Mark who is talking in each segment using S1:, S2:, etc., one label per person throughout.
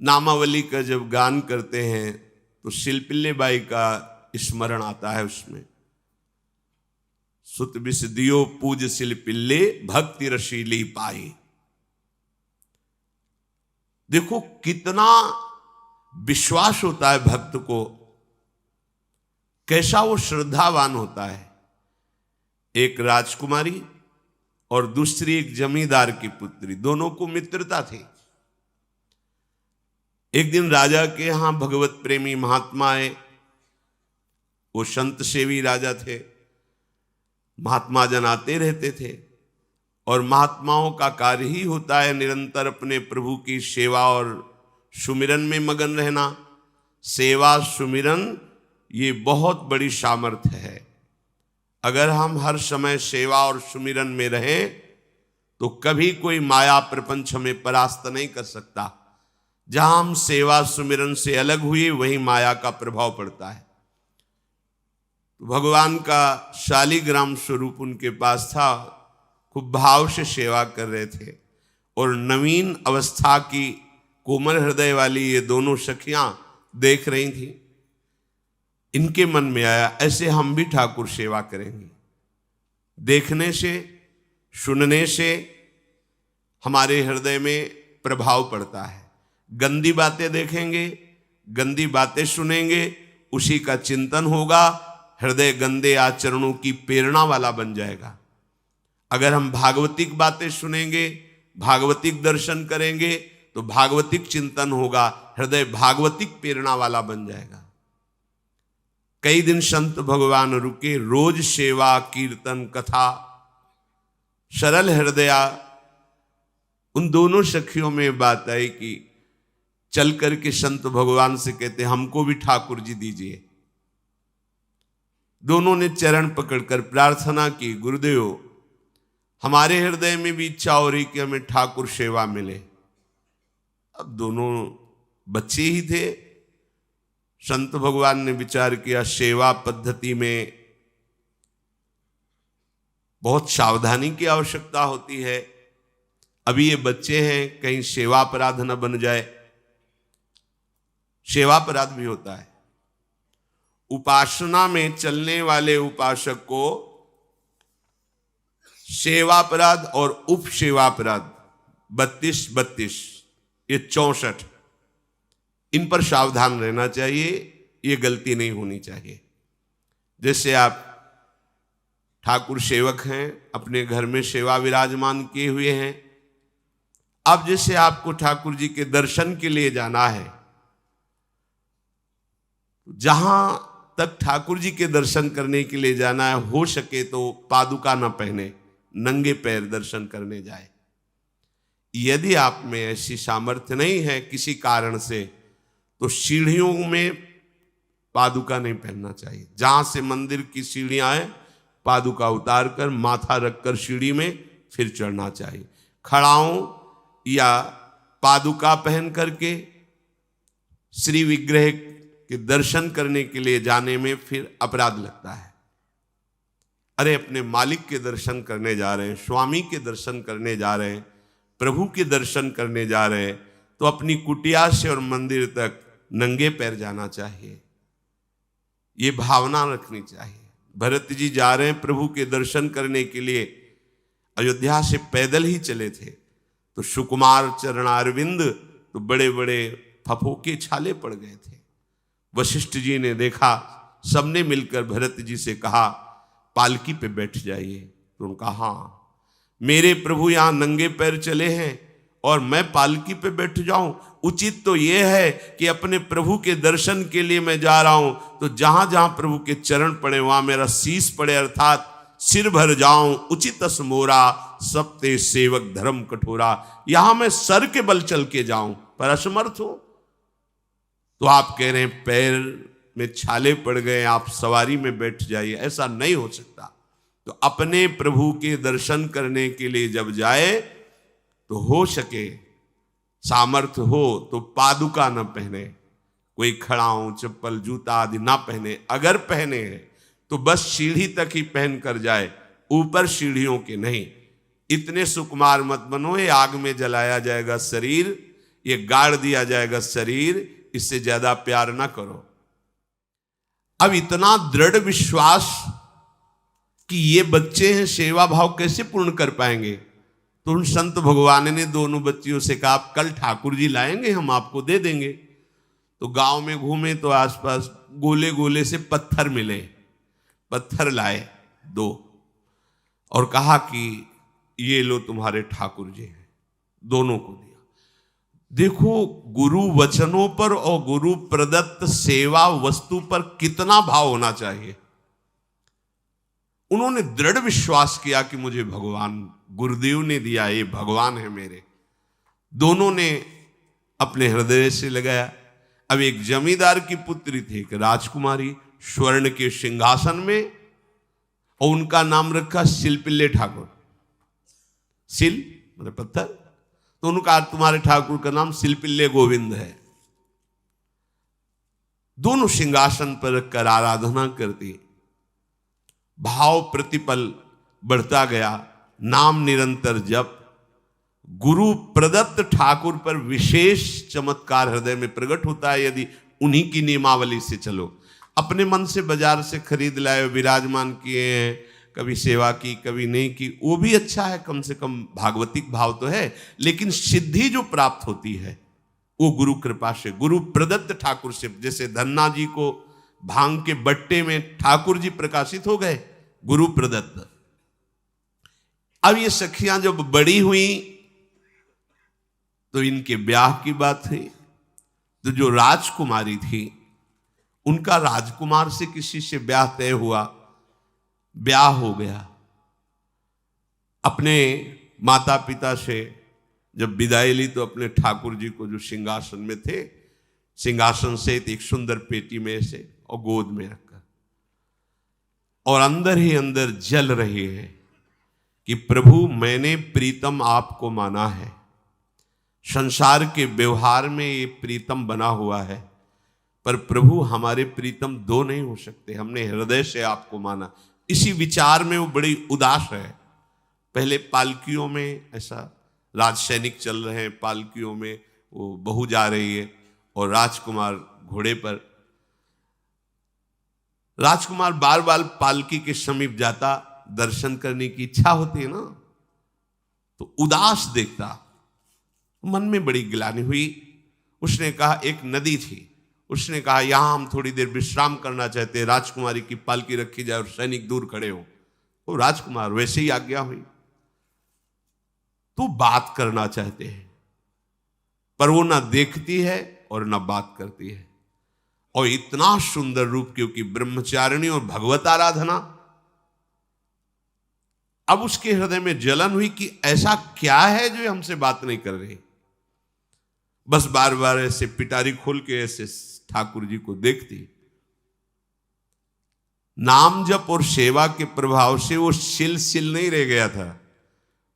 S1: नामावली का जब गान करते हैं तो शिल्पिल्ले बाई का स्मरण आता है उसमें। सुत बिस दियो पूज शिल्पिल्ले भक्ति रशीली पाई। देखो कितना विश्वास होता है भक्त को, कैसा वो श्रद्धावान होता है। एक राजकुमारी और दूसरी एक जमींदार की पुत्री, दोनों को मित्रता थी। एक दिन राजा के यहां भगवत प्रेमी महात्मा आए। वो संत सेवी राजा थे, महात्मा जन आते रहते थे और महात्माओं का कार्य ही होता है निरंतर अपने प्रभु की सेवा और सुमिरन में मगन रहना। सेवा सुमिरन ये बहुत बड़ी सामर्थ्य है। अगर हम हर समय सेवा और सुमिरन में रहें तो कभी कोई माया प्रपंच हमें परास्त नहीं कर सकता। जहां हम सेवा सुमिरन से अलग हुए वहीं माया का प्रभाव पड़ता है। तो भगवान का शालिग्राम स्वरूप उनके पास था, खूब भाव से सेवा कर रहे थे और नवीन अवस्था की कोमल हृदय वाली ये दोनों सखियां देख रही थी। इनके मन में आया ऐसे हम भी ठाकुर सेवा करेंगे। देखने से सुनने से हमारे हृदय में प्रभाव पड़ता है। गंदी बातें देखेंगे, गंदी बातें सुनेंगे, उसी का चिंतन होगा, हृदय गंदे आचरणों की प्रेरणा वाला बन जाएगा। अगर हम भागवतिक बातें सुनेंगे, भागवतिक दर्शन करेंगे तो भागवतिक चिंतन होगा, हृदय भागवतिक प्रेरणा वाला बन जाएगा। कई दिन संत भगवान रुके, रोज सेवा कीर्तन कथा, सरल हृदया। उन दोनों सखियों में बात आई कि चल करके संत भगवान से कहते हमको भी ठाकुर जी दीजिए। दोनों ने चरण पकड़कर प्रार्थना की, गुरुदेव हमारे हृदय में भी इच्छा हो रही कि हमें ठाकुर सेवा मिले। अब दोनों बच्चे ही थे। संत भगवान ने विचार किया सेवा पद्धति में बहुत सावधानी की आवश्यकता होती है। अभी ये बच्चे हैं, कहीं सेवा अपराध न बन जाए। सेवा अपराध भी होता है। उपासना में चलने वाले उपासक को सेवा अपराध और उप सेवा अपराध 32 ये 64, इन पर सावधान रहना चाहिए। ये गलती नहीं होनी चाहिए। जैसे आप ठाकुर सेवक हैं, अपने घर में सेवा विराजमान किए हुए हैं। अब जैसे आपको ठाकुर जी के दर्शन के लिए जाना है, जहां तक ठाकुर जी के दर्शन करने के लिए जाना है, हो सके तो पादुका न पहने, नंगे पैर दर्शन करने जाए। यदि आप में ऐसी सामर्थ्य नहीं है किसी कारण से, तो सीढ़ियों में पादुका नहीं पहनना चाहिए। जहां से मंदिर की सीढ़ियां हैं, पादुका उतार कर माथा रखकर सीढ़ी में फिर चढ़ना चाहिए। खड़ाओं या पादुका पहन करके श्री विग्रह के दर्शन करने के लिए जाने में फिर अपराध लगता है। अरे अपने मालिक के दर्शन करने जा रहे हैं, स्वामी के दर्शन करने जा रहे हैं, प्रभु के दर्शन करने जा रहे हैं, तो अपनी कुटिया से और मंदिर तक नंगे पैर जाना चाहिए। ये भावना रखनी चाहिए। भरत जी जा रहे हैं प्रभु के दर्शन करने के लिए, अयोध्या से पैदल ही चले थे, तो सुकुमार चरणारविंद तो बड़े बड़े फफोके छाले पड़ गए थे। वशिष्ठ जी ने देखा, सबने मिलकर भरत जी से कहा पालकी पे बैठ जाइए। तो उन्होंने कहा हाँ, मेरे प्रभु यहाँ नंगे पैर चले हैं और मैं पालकी पे बैठ जाऊं? उचित तो यह है कि अपने प्रभु के दर्शन के लिए मैं जा रहा हूं, तो जहां जहां प्रभु के चरण पड़े वहां मेरा शीश पड़े, अर्थात सिर भर जाऊं। उचित मोरा सबते सेवक धर्म कठोरा। यहां मैं सर के बल चल के जाऊं पर असमर्थ हूं। तो आप कह रहे हैं पैर में छाले पड़ गए, आप सवारी में बैठ जाइए। ऐसा नहीं हो सकता। तो अपने प्रभु के दर्शन करने के लिए जब जाए तो हो सके, सामर्थ्य हो तो पादुका न पहने, कोई खड़ाऊं चप्पल जूता आदि ना पहने। अगर पहने हैं तो बस सीढ़ी तक ही पहन कर जाए, ऊपर सीढ़ियों के नहीं। इतने सुकुमार मत बनो, ये आग में जलाया जाएगा शरीर, ये गाड़ दिया जाएगा शरीर, इससे ज्यादा प्यार ना करो। अब इतना दृढ़ विश्वास कि ये बच्चे हैं, सेवा भाव कैसे पूर्ण कर पाएंगे? तो उन संत भगवान ने दोनों बच्चियों से कहा, आप कल ठाकुर जी लाएंगे, हम आपको दे देंगे। तो गांव में घूमे तो आसपास गोले गोले से पत्थर मिले, पत्थर लाए 2 और कहा कि ये लो तुम्हारे ठाकुर जी हैं। दोनों को दिया। देखो गुरु वचनों पर और गुरु प्रदत्त सेवा वस्तु पर कितना भाव होना चाहिए। उन्होंने दृढ़ विश्वास किया कि मुझे भगवान गुरुदेव ने दिया, ये भगवान है मेरे। दोनों ने अपने हृदय से लगाया। अब एक जमींदार की पुत्री थी, एक राजकुमारी, स्वर्ण के सिंहासन में, और उनका नाम रखा शिलपिल्ले ठाकुर। शिल मतलब पत्थर, तो उनका तुम्हारे ठाकुर का नाम शिलपिल्ले गोविंद है। दोनों सिंहासन पर रखकर आराधना करती। भाव प्रतिपल बढ़ता गया, नाम निरंतर जप। गुरु प्रदत्त ठाकुर पर विशेष चमत्कार हृदय में प्रकट होता है यदि उन्हीं की नियमावली से चलो। अपने मन से बाजार से खरीद लाए, विराजमान किए हैं, कभी सेवा की कभी नहीं की, वो भी अच्छा है, कम से कम भागवतिक भाव तो है। लेकिन सिद्धि जो प्राप्त होती है वो गुरु कृपा से, गुरु प्रदत्त ठाकुर से। जैसे धन्ना जी को भांग के बट्टे में ठाकुर जी प्रकाशित हो गए, गुरु प्रदत्त। अब ये सखियां जब बड़ी हुई तो इनके ब्याह की बात हुई। तो जो राजकुमारी थी उनका राजकुमार से किसी से ब्याह तय हुआ, ब्याह हो गया। अपने माता पिता से जब विदाई ली तो अपने ठाकुर जी को जो सिंहासन में थे, सिंहासन से एक सुंदर पेटी में से और गोद में रखकर, और अंदर ही अंदर जल रहे हैं कि प्रभु मैंने प्रीतम आपको माना है, संसार के व्यवहार में ये प्रीतम बना हुआ है, पर प्रभु हमारे प्रीतम 2 नहीं हो सकते, हमने हृदय से आपको माना। इसी विचार में वो बड़ी उदास है। पहले पालकियों में ऐसा राज सैनिक चल रहे हैं, पालकियों में वो बहू जा रही है और राजकुमार घोड़े पर। राजकुमार बार बार पालकी के समीप जाता, दर्शन करने की इच्छा होती है ना, तो उदास देखता, मन में बड़ी गिलानी हुई। उसने कहा, एक नदी थी, उसने कहा यहां हम थोड़ी देर विश्राम करना चाहते हैं, राजकुमारी की पालकी रखी जाए और सैनिक दूर खड़े हो। वो राजकुमार वैसे ही आज्ञा हुई। तो बात करना चाहते हैं पर वो ना देखती है और ना बात करती है। और इतना सुंदर रूप, क्योंकि ब्रह्मचारिणी और भगवत आराधना। अब उसके हृदय में जलन हुई कि ऐसा क्या है जो हमसे बात नहीं कर रही। बस बार बार ऐसे पिटारी खोल के ऐसे ठाकुर जी को देखती। नाम जप और सेवा के प्रभाव से वो सिल नहीं रह गया था,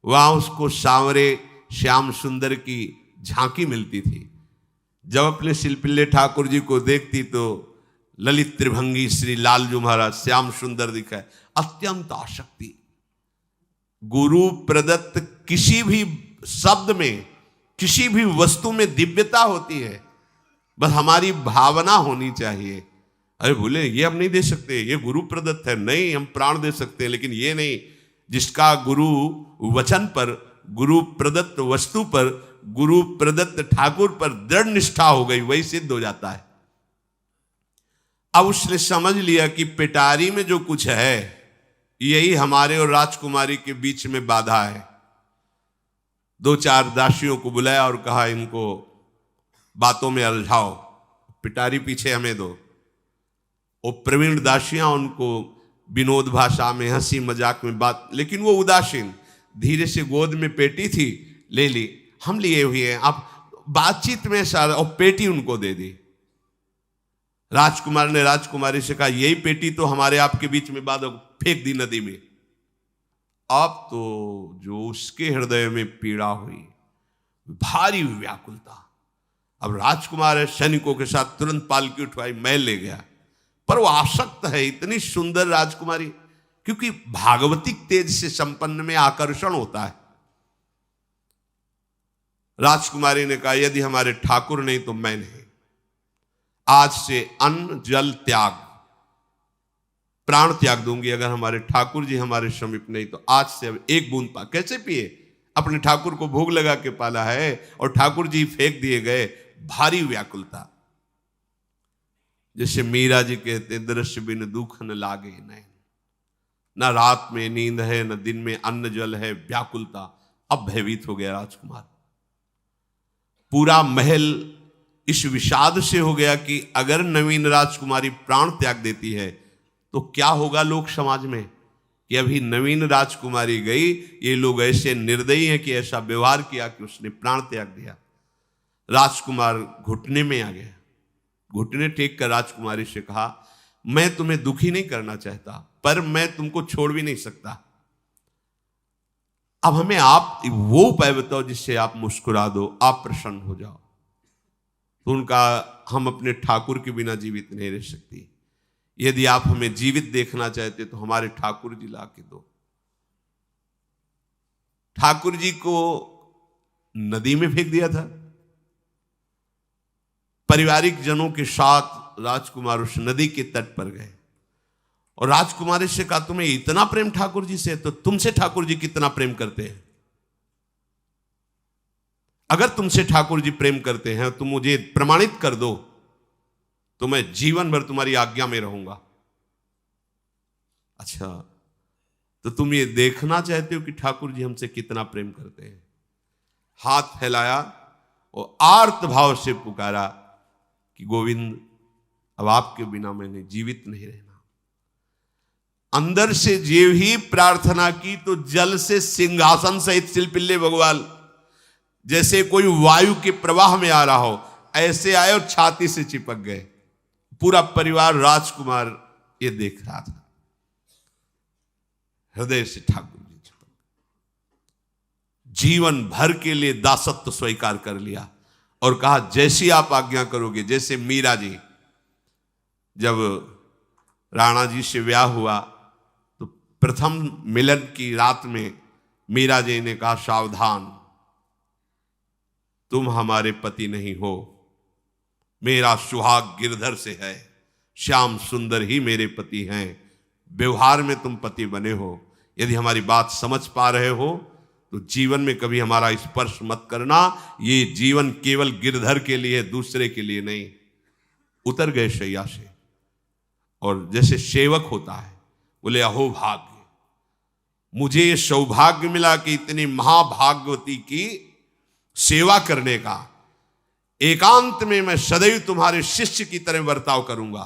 S1: वहां उसको सांवरे श्याम सुंदर की झांकी मिलती थी। जब अपने शिलपिल्ले ठाकुर जी को देखती तो ललित त्रिभंगी श्री लालजू महाराज श्याम सुंदर दिखाए, अत्यंत आसक्ति। गुरु प्रदत्त किसी भी शब्द में, किसी भी वस्तु में दिव्यता होती है, बस हमारी भावना होनी चाहिए। अरे बोले ये हम नहीं दे सकते, ये गुरु प्रदत्त है, नहीं हम प्राण दे सकते हैं, लेकिन ये नहीं। जिसका गुरु वचन पर, गुरु प्रदत्त वस्तु पर, गुरु प्रदत्त ठाकुर पर दृढ़ निष्ठा हो गई, वही सिद्ध हो जाता है। अब उसने समझ लिया कि पिटारी में जो कुछ है यही हमारे और राजकुमारी के बीच में बाधा है। 2-4 दासियों को बुलाया और कहा इनको बातों में उलझाओ, पिटारी पीछे हमें दो। वो प्रवीण दासियां उनको विनोद भाषा में, हंसी मजाक में बात, लेकिन वो उदासीन। धीरे से गोद में पेटी थी, ले ली, हम लिए हुए हैं, आप बातचीत में सारा, और पेटी उनको दे दी। राजकुमार ने राजकुमारी से कहा यही पेटी तो हमारे आपके बीच में बात, फेंक दी नदी में। अब तो जो उसके हृदय में पीड़ा हुई, भारी व्याकुलता। अब राजकुमार है, सैनिकों के साथ तुरंत पालकी उठवाई, महल ले गया। पर वो आसक्त है, इतनी सुंदर राजकुमारी, क्योंकि भागवतिक तेज से संपन्न में आकर्षण होता है। राजकुमारी ने कहा, यदि हमारे ठाकुर नहीं तो मैं नहीं। आज से अन्न जल त्याग, प्राण त्याग दूंगी अगर हमारे ठाकुर जी हमारे समीप नहीं तो। आज से अब एक बूंद पा कैसे पिए? अपने ठाकुर को भोग लगा के पाला है और ठाकुर जी फेंक दिए गए। भारी व्याकुलता, जैसे मीरा जी कहते, दृश्य बिन दुख न लागे नैन, न रात में नींद है न दिन में अन्न जल है, व्याकुलता। अब भयभीत हो गया राजकुमार। पूरा महल इस विषाद से हो गया कि अगर नवीन राजकुमारी प्राण त्याग देती है तो क्या होगा लोक समाज में, कि अभी नवीन राजकुमारी गई, ये लोग ऐसे निर्दयी हैं कि ऐसा व्यवहार किया कि उसने प्राण त्याग दिया। राजकुमार घुटने में आ गया। घुटने टेक कर राजकुमारी से कहा, मैं तुम्हें दुखी नहीं करना चाहता, पर मैं तुमको छोड़ भी नहीं सकता। अब हमें आप वो उपाय बताओ जिससे आप मुस्कुरा दो, आप प्रसन्न हो जाओ। तो उनका, हम अपने ठाकुर के बिना जीवित नहीं रह सकती। यदि आप हमें जीवित देखना चाहते तो हमारे ठाकुर जी ला के दो। ठाकुर जी को नदी में फेंक दिया था। पारिवारिक जनों के साथ राजकुमार उस नदी के तट पर गए और राजकुमारी से कहा, तुम्हें इतना प्रेम ठाकुर जी से, तो तुमसे ठाकुर जी कितना प्रेम करते हैं? अगर तुमसे ठाकुर जी प्रेम करते हैं तो मुझे प्रमाणित कर दो, तो मैं जीवन भर तुम्हारी आज्ञा में रहूंगा। अच्छा, तो तुम ये देखना चाहते हो कि ठाकुर जी हमसे कितना प्रेम करते हैं? हाथ फैलाया और आर्त भाव से पुकारा कि गोविंद, अब आपके बिना मैंने जीवित नहीं रहना। अंदर से जेव ही प्रार्थना की तो जल से सिंहासन सहित सिलपिल्ले भगवान जैसे कोई वायु के प्रवाह में आ रहा हो, ऐसे आए और छाती से चिपक गए। पूरा परिवार, राजकुमार ये देख रहा था। हृदय से ठाकुर जी चिपक, जीवन भर के लिए दासत्व स्वीकार कर लिया और कहा, जैसी आप आज्ञा करोगे। जैसे मीरा जी, जब राणा जी से ब्याह हुआ तो प्रथम मिलन की रात में मीरा जी ने कहा, सावधान, तुम हमारे पति नहीं हो, मेरा सुहाग गिरधर से है, श्याम सुंदर ही मेरे पति हैं। व्यवहार में तुम पति बने हो। यदि हमारी बात समझ पा रहे हो तो जीवन में कभी हमारा स्पर्श मत करना। ये जीवन केवल गिरधर के लिए, दूसरे के लिए नहीं। उतर गए शैया से और जैसे सेवक होता है, बोले, अहो भाग्य, मुझे ये सौभाग्य मिला कि इतनी महाभाग्यवती की सेवा करने का। एकांत में मैं सदैव तुम्हारे शिष्य की तरह बर्ताव करूंगा,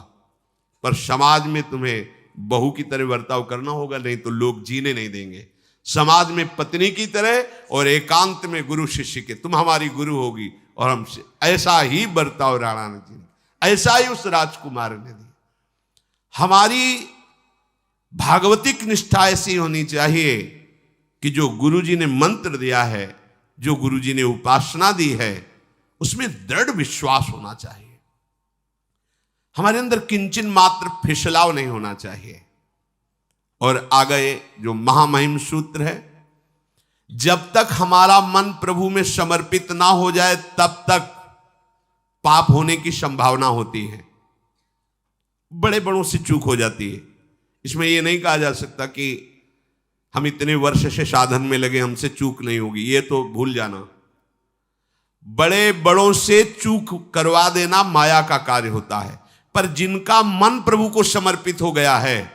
S1: पर समाज में तुम्हें बहू की तरह बर्ताव करना होगा, नहीं तो लोग जीने नहीं देंगे। समाज में पत्नी की तरह और एकांत में गुरु शिष्य के। तुम हमारी गुरु होगी और हमसे ऐसा ही बर्ताव राणा ने जी, ऐसा ही उस राजकुमार ने दी। हमारी भागवतिक निष्ठा ऐसी होनी चाहिए कि जो गुरु जी ने मंत्र दिया है, जो गुरु जी ने उपासना दी है, उसमें दृढ़ विश्वास होना चाहिए। हमारे अंदर किंचन मात्र फिसलाव नहीं होना चाहिए। और आ गए जो महामहिम सूत्र है, जब तक हमारा मन प्रभु में समर्पित ना हो जाए तब तक पाप होने की संभावना होती है। बड़े बड़ों से चूक हो जाती है। इसमें यह नहीं कहा जा सकता कि हम इतने वर्ष से साधन में लगे, हमसे चूक नहीं होगी, ये तो भूल जाना। बड़े बड़ों से चूक करवा देना माया का कार्य होता है, पर जिनका मन प्रभु को समर्पित हो गया है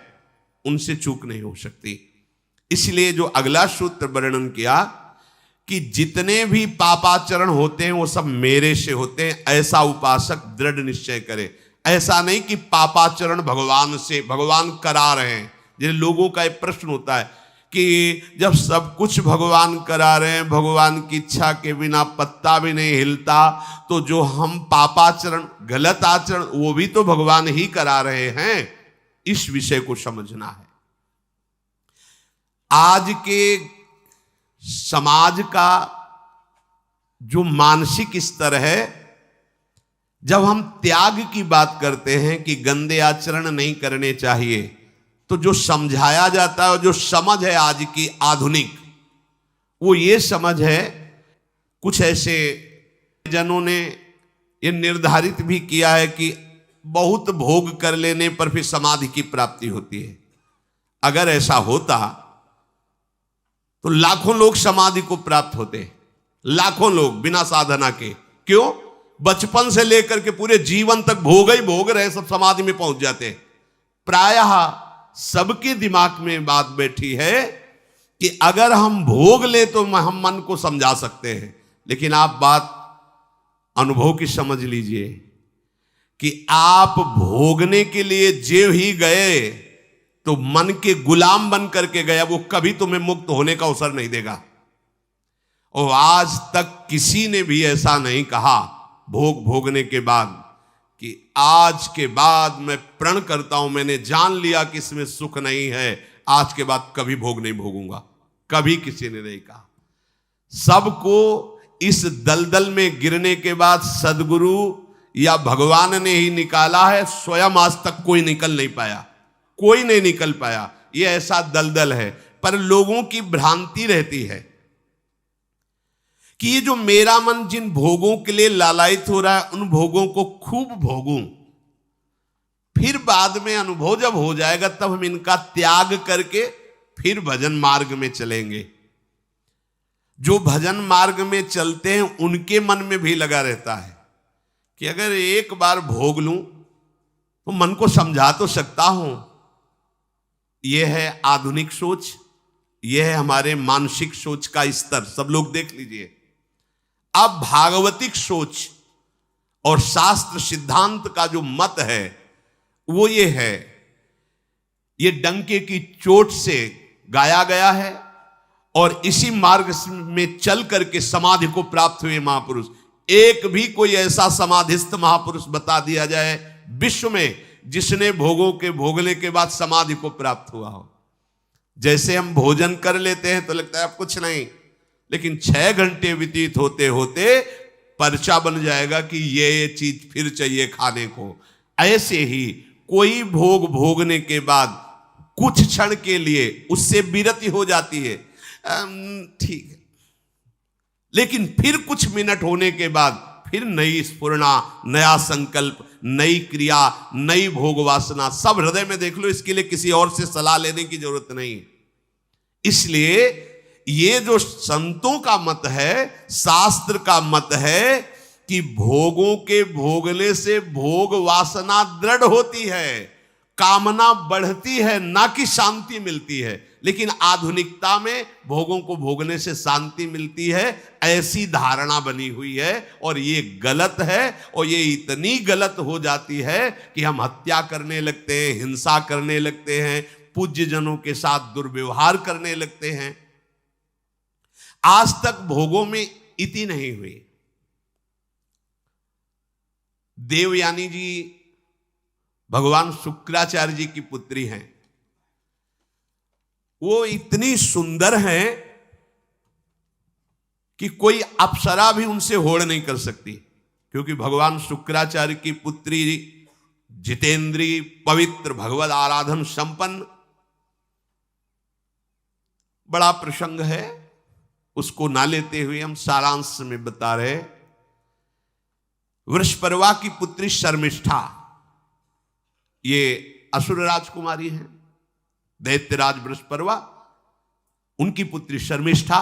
S1: उनसे चूक नहीं हो सकती। इसलिए जो अगला सूत्र वर्णन किया कि जितने भी पापाचरण होते हैं वो सब मेरे से होते हैं, ऐसा उपासक दृढ़ निश्चय करे। ऐसा नहीं कि पापाचरण भगवान से, भगवान करा रहे हैं। जिन लोगों का एक प्रश्न होता है कि जब सब कुछ भगवान करा रहे हैं, भगवान की इच्छा के बिना पत्ता भी नहीं हिलता, तो जो हम पापाचरण, गलत आचरण, वो भी तो भगवान ही करा रहे हैं। इस विषय को समझना है। आज के समाज का जो मानसिक स्तर है, जब हम त्याग की बात करते हैं कि गंदे आचरण नहीं करने चाहिए, तो जो समझाया जाता है और जो समझ है आज की आधुनिक, वो ये समझ है कुछ ऐसे जनों ने ये निर्धारित भी किया है कि बहुत भोग कर लेने पर फिर समाधि की प्राप्ति होती है। अगर ऐसा होता तो लाखों लोग समाधि को प्राप्त होते, लाखों लोग बिना साधना के। क्यों? बचपन से लेकर के पूरे जीवन तक भोग ही भोग रहे, सब समाधि में पहुंच जाते। प्रायः सबके दिमाग में बात बैठी है कि अगर हम भोग ले तो हम मन को समझा सकते हैं, लेकिन आप बात अनुभव की समझ लीजिए कि आप भोगने के लिए जो ही गए तो मन के गुलाम बन करके गया, वो कभी तुम्हें मुक्त होने का अवसर नहीं देगा। और आज तक किसी ने भी ऐसा नहीं कहा भोग भोगने के बाद कि आज के बाद मैं प्रण करता हूं, मैंने जान लिया कि इसमें सुख नहीं है, आज के बाद कभी भोग नहीं भोगूंगा। कभी किसी ने नहीं कहा। सबको इस दलदल में गिरने के बाद सदगुरु या भगवान ने ही निकाला है, स्वयं आज तक कोई निकल नहीं पाया, कोई नहीं निकल पाया। ये ऐसा दलदल है। पर लोगों की भ्रांति रहती है कि ये जो मेरा मन जिन भोगों के लिए लालायित हो रहा है, उन भोगों को खूब भोगूं, फिर बाद में अनुभव जब हो जाएगा तब हम इनका त्याग करके फिर भजन मार्ग में चलेंगे। जो भजन मार्ग में चलते हैं उनके मन में भी लगा रहता है कि अगर एक बार भोग लूं तो मन को समझा तो सकता हूं। यह है आधुनिक सोच, यह है हमारे मानसिक सोच का स्तर। सब लोग देख लीजिए। अब भागवतिक सोच और शास्त्र सिद्धांत का जो मत है वो ये है, ये डंके की चोट से गाया गया है और इसी मार्ग में चल करके समाधि को प्राप्त हुए महापुरुष। एक भी कोई ऐसा समाधिस्थ महापुरुष बता दिया जाए विश्व में जिसने भोगों के भोगने के बाद समाधि को प्राप्त हुआ हो। जैसे हम भोजन कर लेते हैं तो लगता है अब कुछ नहीं, लेकिन 6 घंटे व्यतीत होते होते पर्चा बन जाएगा कि ये चीज फिर चाहिए खाने को। ऐसे ही कोई भोग भोगने के बाद कुछ क्षण के लिए उससे विरति हो जाती है, ठीक है, लेकिन फिर कुछ मिनट होने के बाद फिर नई स्फुरना, नया संकल्प, नई क्रिया, नई भोग वासना सब हृदय में देख लो। इसके लिए किसी और से सलाह लेने की जरूरत नहीं। इसलिए ये जो संतों का मत है, शास्त्र का मत है कि भोगों के भोगने से भोग वासना दृढ़ होती है, कामना बढ़ती है, ना कि शांति मिलती है। लेकिन आधुनिकता में भोगों को भोगने से शांति मिलती है, ऐसी धारणा बनी हुई है और ये गलत है। और ये इतनी गलत हो जाती है कि हम हत्या करने लगते हैं, हिंसा करने लगते हैं, पूज्य जनों के साथ दुर्व्यवहार करने लगते हैं। आज तक भोगों में इति नहीं हुई। देवयानी जी भगवान शुक्राचार्य जी की पुत्री हैं। वो इतनी सुंदर हैं कि कोई अप्सरा भी उनसे होड़ नहीं कर सकती, क्योंकि भगवान शुक्राचार्य की पुत्री जितेंद्री, पवित्र, भगवद आराधन संपन्न। बड़ा प्रसंग है, उसको ना लेते हुए हम सारांश में बता रहे। वृषपर्वा की पुत्री शर्मिष्ठा, ये असुर राजकुमारी है। दैत्यराज वृषपर्वा, उनकी पुत्री शर्मिष्ठा,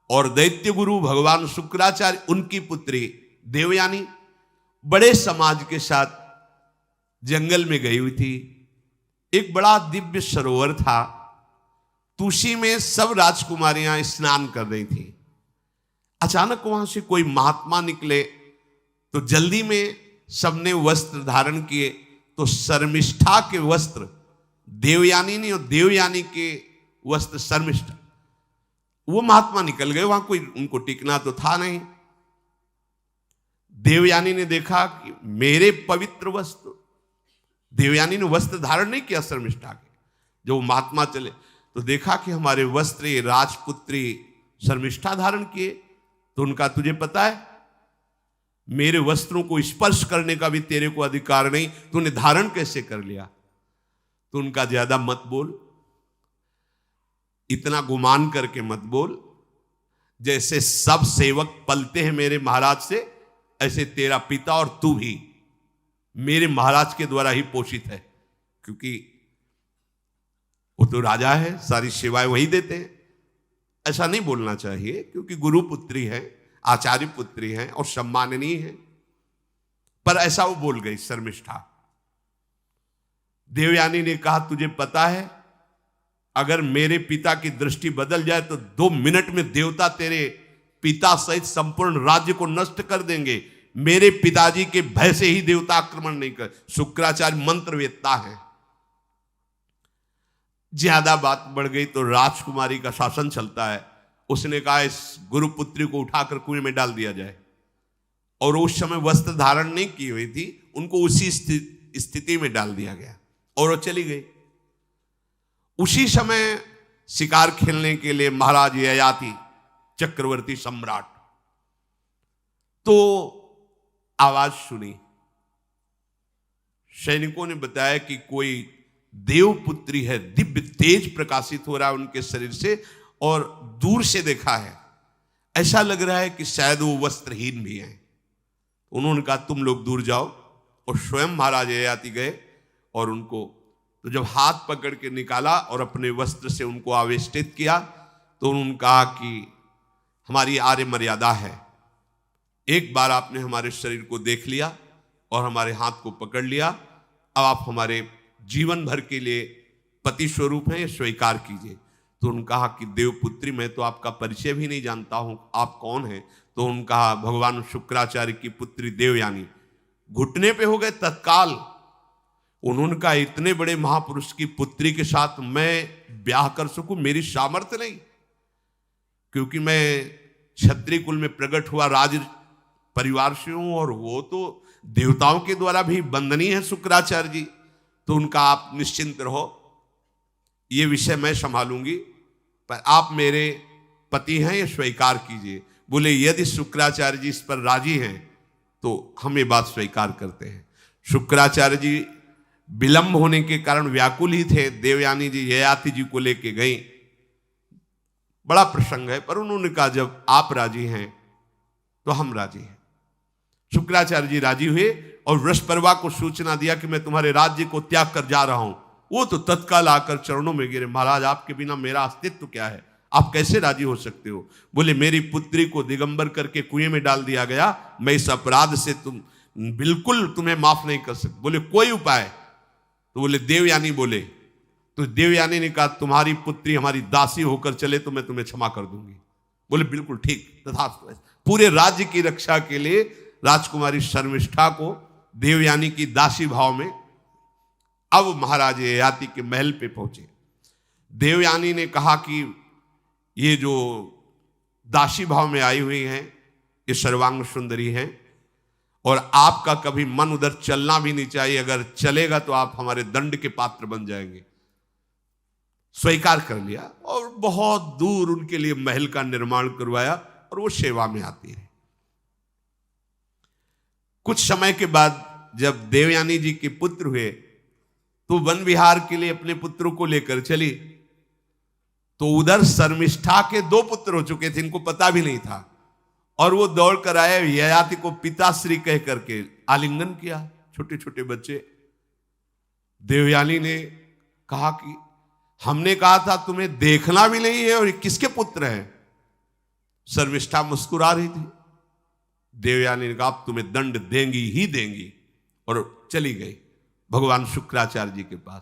S1: और दैत्य गुरु भगवान शुक्राचार्य, उनकी पुत्री देवयानी बड़े समाज के साथ जंगल में गई हुई थी। एक बड़ा दिव्य सरोवर था, तुलसी में सब राजकुमारियां स्नान कर रही थी। अचानक वहां से कोई महात्मा निकले तो जल्दी में सबने वस्त्र धारण किए। तो शर्मिष्ठा के वस्त्र देवयानी ने और देवयानी के वस्त्र शर्मिष्ठा, वो महात्मा निकल गए। वहां कोई उनको टिकना तो था नहीं। देवयानी ने देखा कि मेरे पवित्र वस्त्र, देवयानी ने वस्त्र धारण नहीं किया शर्मिष्ठा के। जब वो महात्मा चले तो देखा कि हमारे वस्त्र ये राजपुत्री शर्मिष्ठा धारण किए। तो उनका, तुझे पता है मेरे वस्त्रों को स्पर्श करने का भी तेरे को अधिकार नहीं, तूने धारण कैसे कर लिया? तो उनका, ज्यादा मत बोल, इतना गुमान करके मत बोल। जैसे सब सेवक पलते हैं मेरे महाराज से, ऐसे तेरा पिता और तू भी मेरे महाराज के द्वारा ही पोषित है, क्योंकि वो तो राजा है, सारी सेवाएं वही देते हैं। ऐसा नहीं बोलना चाहिए, क्योंकि गुरु पुत्री है, आचार्य पुत्री है और सम्माननीय है, पर ऐसा वो बोल गई शर्मिष्ठा। देवयानी ने कहा, तुझे पता है अगर मेरे पिता की दृष्टि बदल जाए तो 2 मिनट में देवता तेरे पिता सहित संपूर्ण राज्य को नष्ट कर देंगे। मेरे पिताजी के भय से ही देवता आक्रमण नहीं कर। शुक्राचार्य मंत्रवेत्ता है। ज्यादा बात बढ़ गई तो राजकुमारी का शासन चलता है। उसने कहा इस गुरुपुत्री को उठाकर कुएं में डाल दिया जाए, और उस समय वस्त्र धारण नहीं की हुई थी, उनको उसी स्थिति में डाल दिया गया और वो चली गई। उसी समय शिकार खेलने के लिए महाराज ययाति चक्रवर्ती सम्राट तो आवाज सुनी। सैनिकों ने बताया कि कोई देवपुत्री है, दिव्य तेज प्रकाशित हो रहा है उनके शरीर से, और दूर से देखा है ऐसा लग रहा है कि शायद वो वस्त्रहीन भी हैं। उन्होंने कहा तुम लोग दूर जाओ, और स्वयं महाराज ययाति गए और उनको तो जब हाथ पकड़ के निकाला और अपने वस्त्र से उनको आवेष्टित किया तो उन्होंने कहा कि हमारी आर्य मर्यादा है, एक बार आपने हमारे शरीर को देख लिया और हमारे हाथ को पकड़ लिया, अब आप हमारे जीवन भर के लिए पति स्वरूप हैं, स्वीकार कीजिए। तो उन्होंने कहा कि देवपुत्री मैं तो आपका परिचय भी नहीं जानता हूं, आप कौन हैं? तो उन्होंने कहा भगवान शुक्राचार्य की पुत्री देवयानी। घुटने पे हो गए तत्काल। उन्होंने कहा इतने बड़े महापुरुष की पुत्री के साथ मैं ब्याह कर सकूं, मेरी सामर्थ्य नहीं, क्योंकि मैं क्षत्रिय कुल में प्रकट हुआ राज परिवार से हूं, और वो तो देवताओं के द्वारा भी वंदनीय है शुक्राचार्य जी। तो उनका आप निश्चिंत रहो, ये विषय मैं संभालूंगी, पर आप मेरे पति हैं, ये स्वीकार कीजिए। बोले यदि शुक्राचार्य जी इस पर राजी हैं तो हम ये बात स्वीकार करते हैं। शुक्राचार्य जी विलंब होने के कारण व्याकुल ही थे। देवयानी जी ययाति जी को लेके गई। बड़ा प्रसंग है, पर उन्होंने कहा जब आप राजी हैं तो हम राजी हैं। शुक्राचार्य जी राजी हुए और वृषपर्वा को सूचना दिया कि मैं तुम्हारे राज्य को त्याग कर जा रहा हूं। वो तो तत्काल आकर चरणों में गिरे, महाराज आपके बिना मेरा अस्तित्व क्या है, आप कैसे राजी हो सकते हो? बोले मेरी पुत्री को दिगंबर करके कुएं में डाल दिया गया, मैं इस अपराध से बिल्कुल तुम्हें माफ नहीं कर सकता। बोले कोई उपाय? तो बोले देवयानी बोले। तो देवयानी ने कहा तुम्हारी पुत्री हमारी दासी होकर चले तो मैं तुम्हें क्षमा कर दूंगी। बोले बिल्कुल ठीक, तथास्तु। पूरे राज्य की रक्षा के लिए राजकुमारी शर्मिष्ठा को देवयानी की दासी भाव में अब महाराज ययाति के महल पे पहुंचे। देवयानी ने कहा कि ये जो दासी भाव में आई हुई हैं ये सर्वांग सुंदरी हैं, और आपका कभी मन उधर चलना भी नहीं चाहिए, अगर चलेगा तो आप हमारे दंड के पात्र बन जाएंगे। स्वीकार कर लिया और बहुत दूर उनके लिए महल का निर्माण करवाया और वो सेवा में आती रही। कुछ समय के बाद जब देवयानी जी के पुत्र हुए तो वन विहार के लिए अपने पुत्रों को लेकर चली, तो उधर शर्मिष्ठा के 2 पुत्र हो चुके थे, इनको पता भी नहीं था, और वो दौड़ कर आए, ययाति को पिताश्री कह करके आलिंगन किया। छोटे छोटे बच्चे। देवयानी ने कहा कि हमने कहा था तुम्हें देखना भी नहीं है, और ये किसके पुत्र हैं? शर्मिष्ठा मुस्कुरा रही थी। देवयानी ने कहा अब तुम्हें दंड देंगी ही देंगी, और चली गई भगवान शुक्राचार्य जी के पास।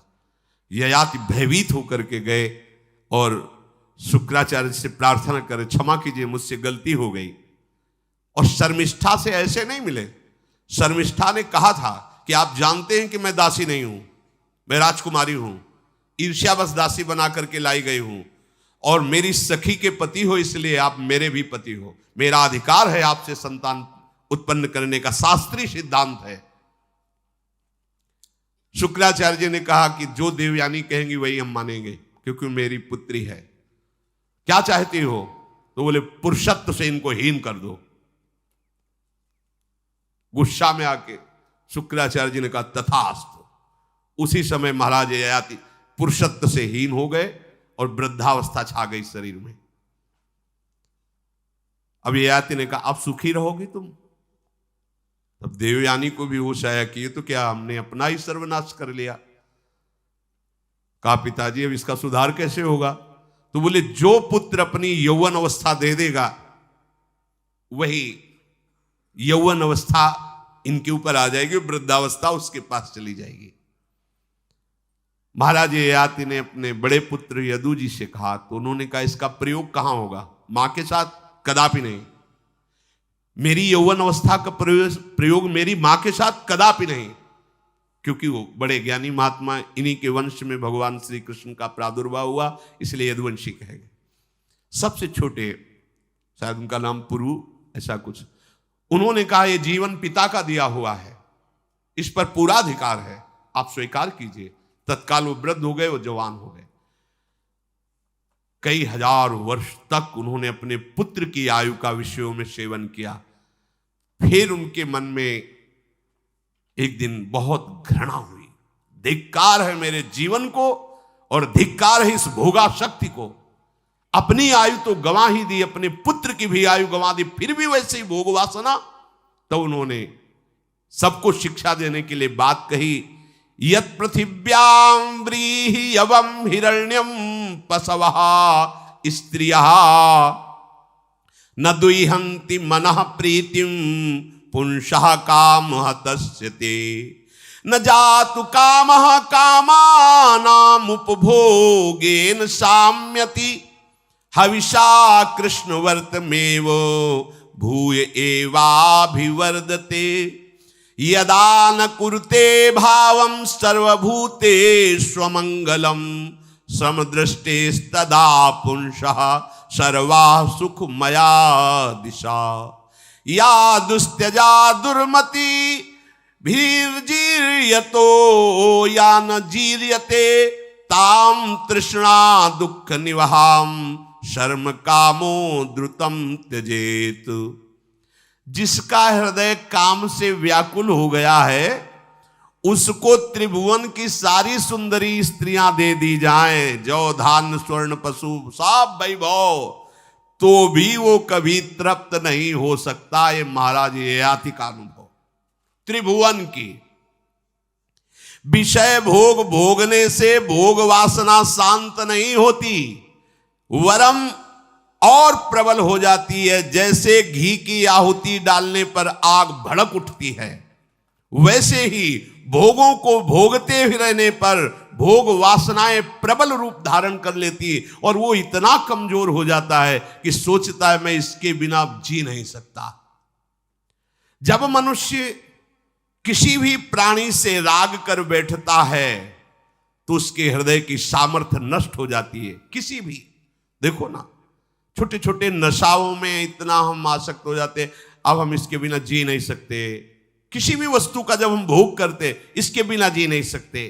S1: ययाति भयभीत होकर के गए और शुक्राचार्य से प्रार्थना करे क्षमा कीजिए मुझसे गलती हो गई। और शर्मिष्ठा से ऐसे नहीं मिले। शर्मिष्ठा ने कहा था कि आप जानते हैं कि मैं दासी नहीं हूं, मैं राजकुमारी हूं, ईर्ष्यावश दासी बना करके लाई गई हूं, और मेरी सखी के पति हो इसलिए आप मेरे भी पति हो, मेरा अधिकार है आपसे संतान उत्पन्न करने का, शास्त्रीय सिद्धांत है। शुक्राचार्य जी ने कहा कि जो देवयानी कहेंगी वही हम मानेंगे, क्योंकि मेरी पुत्री है। क्या चाहती हो? तो बोले पुरुषत्व से इनको हीन कर दो। गुस्सा में आके शुक्राचार्य जी ने कहा तथास्तु। उसी समय महाराज ययाति पुरुषत्व से हीन हो गए और वृद्धावस्था छा गई शरीर में। अब ययाति ने कहा अब सुखी रहोगी तुम। तब देवयानी को भी होश आया कि ये तो क्या हमने अपना ही सर्वनाश कर लिया। कहा पिताजी अब इसका सुधार कैसे होगा? तो बोले जो पुत्र अपनी यौवन अवस्था दे देगा वही यौवन अवस्था इनके ऊपर आ जाएगी, वृद्धावस्था उसके पास चली जाएगी। महाराज ययाति ने अपने बड़े पुत्र यदु जी से कहा, तो उन्होंने कहा इसका प्रयोग कहां होगा? मां के साथ कदापि नहीं। मेरी यौवन अवस्था का प्रयोग मेरी मां के साथ कदापि नहीं, क्योंकि वो बड़े ज्ञानी महात्मा, इन्हीं के वंश में भगवान श्री कृष्ण का प्रादुर्भाव हुआ, इसलिए यदुवंशी कहे गए। सबसे छोटे, शायद उनका नाम पुरु ऐसा कुछ, उन्होंने कहा ये जीवन पिता का दिया हुआ है, इस पर पूरा अधिकार है, आप स्वीकार कीजिए। तत्काल वो वृद्ध हो गए, वो जवान हो गए। कई हजार वर्ष तक उन्होंने अपने पुत्र की आयु का विषयों में सेवन किया। फिर उनके मन में एक दिन बहुत घृणा हुई, धिक्कार है मेरे जीवन को और धिक्कार है इस भोगा शक्ति को। अपनी आयु तो गंवा ही दी, अपने पुत्र की भी आयु गंवा दी, फिर भी वैसे ही भोग वासना। तो उन्होंने सबको शिक्षा देने के लिए बात कही, यत् पृथिव्यां व्रीहि यवं हिरण्यं पशवः स्त्रियः न दुह्यन्ति मनः प्रीतिं पुंसः कामः तस्यते न जातु कामः कामानाम् उपभोगेन साम्यति हविषा कृष्णवर्तमेव भूय एवाभिवर्धते यदा न कुरुते भावं सर्वभूतेष्वमङ्गलं समदृष्टेस्तदा पुंसः सर्वा सुखमया दिशा या दुस्त्यजा दुर्मति भीर्जीर्यतो या न जीर्यते ताम तृष्णा दुःख निवहाम शर्म कामो द्रुतम त्यजेत। जिसका हृदय काम से व्याकुल हो गया है उसको त्रिभुवन की सारी सुंदरी स्त्रियां दे दी जाएं, जौ धान स्वर्ण पशु सब वैभव, तो भी वो कभी तृप्त नहीं हो सकता। ये महाराज ययाति का अनुभव। त्रिभुवन की विषय भोग भोगने से भोग वासना शांत नहीं होती, वरम और प्रबल हो जाती है। जैसे घी की आहुति डालने पर आग भड़क उठती है, वैसे ही भोगों को भोगते ही रहने पर भोग वासनाएं प्रबल रूप धारण कर लेती है और वो इतना कमजोर हो जाता है कि सोचता है मैं इसके बिना जी नहीं सकता। जब मनुष्य किसी भी प्राणी से राग कर बैठता है तो उसके हृदय की सामर्थ्य नष्ट हो जाती है। किसी भी, देखो ना, छोटे छोटे नशाओं में इतना हम आसक्त हो जाते हैं, अब हम इसके बिना जी नहीं सकते। किसी भी वस्तु का जब हम भोग करते इसके बिना जी नहीं सकते।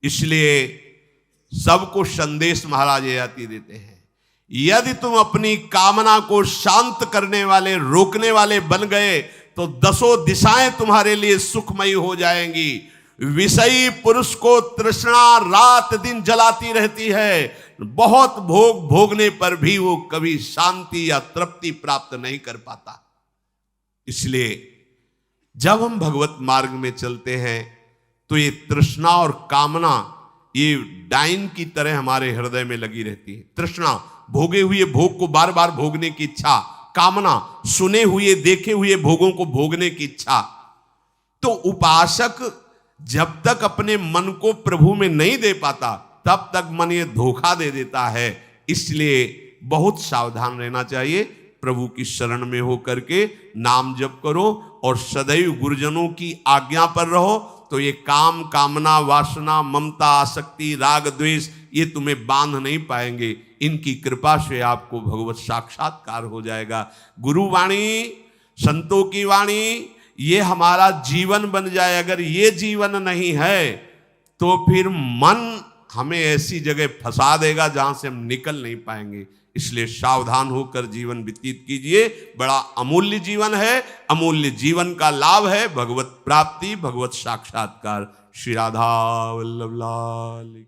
S1: इसलिए सबको संदेश महाराज ययाति देते हैं, यदि तुम अपनी कामना को शांत करने वाले, रोकने वाले बन गए तो दसों दिशाएं तुम्हारे लिए सुखमयी हो जाएंगी। विषयी पुरुष को तृष्णा रात दिन जलाती रहती है, बहुत भोग भोगने पर भी वो कभी शांति या तृप्ति प्राप्त नहीं कर पाता। इसलिए जब हम भगवत मार्ग में चलते हैं तो ये तृष्णा और कामना ये डाइन की तरह हमारे हृदय में लगी रहती है। तृष्णा भोगे हुए भोग को बार बार भोगने की इच्छा, कामना सुने हुए देखे हुए भोगों को भोगने की इच्छा। तो उपासक जब तक अपने मन को प्रभु में नहीं दे पाता तब तक मन ये धोखा दे देता है। इसलिए बहुत सावधान रहना चाहिए। प्रभु की शरण में होकर के नाम जप करो और सदैव गुरुजनों की आज्ञा पर रहो, तो ये काम कामना वासना ममता आसक्ति राग द्वेष ये तुम्हें बांध नहीं पाएंगे। इनकी कृपा से आपको भगवत साक्षात्कार हो जाएगा। गुरु वाणी, संतों की वाणी ये हमारा जीवन बन जाए। अगर ये जीवन नहीं है तो फिर मन हमें ऐसी जगह फंसा देगा जहां से हम निकल नहीं पाएंगे। इसलिए सावधान होकर जीवन व्यतीत कीजिए। बड़ा अमूल्य जीवन है, अमूल्य जीवन का लाभ है भगवत प्राप्ति, भगवत साक्षात्कार। श्री राधा वल्लभ लाल।